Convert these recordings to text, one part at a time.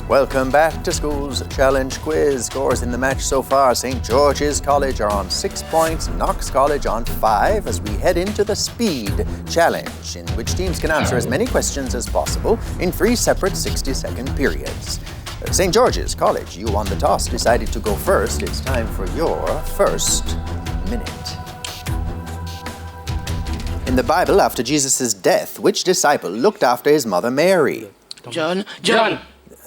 Welcome back to School's Challenge Quiz. Scores in the match so far. St. George's College are on 6 points, Knox College on 5 as we head into the Speed Challenge, in which teams can answer as many questions as possible in 3 separate 60-second periods. St. George's College, you won the toss, decided to go first. It's time for your first minute. In the Bible, after Jesus' death, which disciple looked after his mother Mary? John.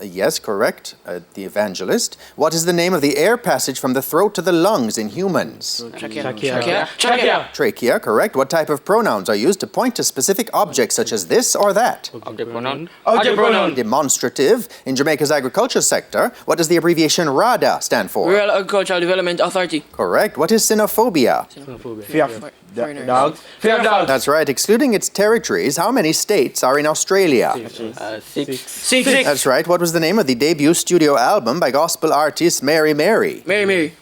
Yes, correct. The evangelist. What is the name of the air passage from the throat to the lungs in humans? Trachea. Trachea, correct. What type of pronouns are used to point to specific objects such as this or that? Object pronoun. Demonstrative. In Jamaica's agriculture sector, what does the abbreviation RADA stand for? Rural Agricultural Development Authority. Correct. What is xenophobia? Fear of dogs. Fear of dogs. That's right. Excluding its territories, how many states are in Australia? 6. That's right. What was the name of the debut studio album by gospel artist Mary Mary? Mary.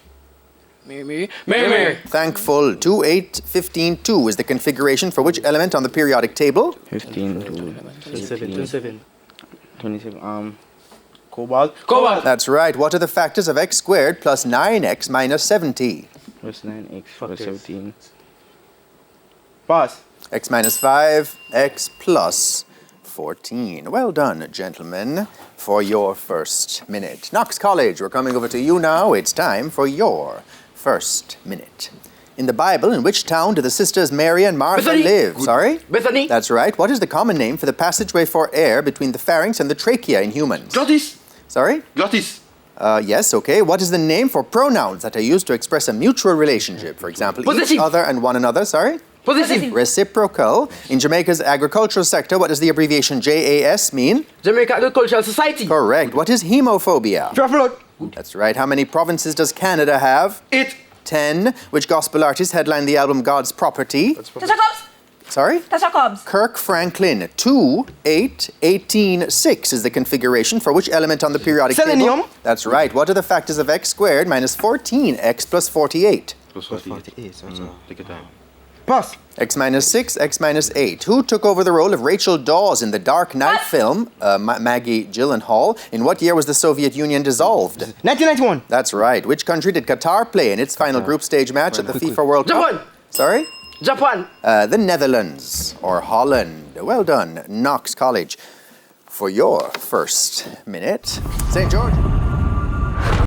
Thankful. 2, 8, 15, 2 is the configuration for which element on the periodic table? 15, 27. Cobalt. That's right. What are the factors of x squared plus 9x minus 70? Plus 9x plus 17. Pass. X minus 5, x plus 14. Well done, gentlemen, for your first minute. Knox College, we're coming over to you now. It's time for your first minute. In the Bible, in which town do the sisters Mary and Martha live? Sorry? Bethany. That's right. What is the common name for the passageway for air between the pharynx and the trachea in humans? Glottis. Sorry? Glottis. Yes, okay. What is the name for pronouns that are used to express a mutual relationship? For example, Possessive. each other and one another. Sorry? Possessive. Reciprocal. In Jamaica's agricultural sector, what does the abbreviation JAS mean? Jamaica Agricultural Society. Correct. What is hemophobia? Fear of blood. That's right. How many provinces does Canada have? 8. 10. Which gospel artist headlined the album God's Property? Sorry? Kirk Franklin. 2, 8, 18, 6 is the configuration for which element on the periodic Selenium. table? That's right. What are the factors of x squared minus 14x plus 48? Plus 48. Take your time. Pass. X minus 6, X minus 8. Who took over the role of Rachel Dawes in the Dark Knight film, Maggie Gyllenhaal? In what year was the Soviet Union dissolved? 1991. That's right. Which country did Qatar play in its final group stage match at the FIFA World Cup? Japan. Sorry? Japan. The Netherlands, or Holland. Well done, Knox College, for your first minute. St. George.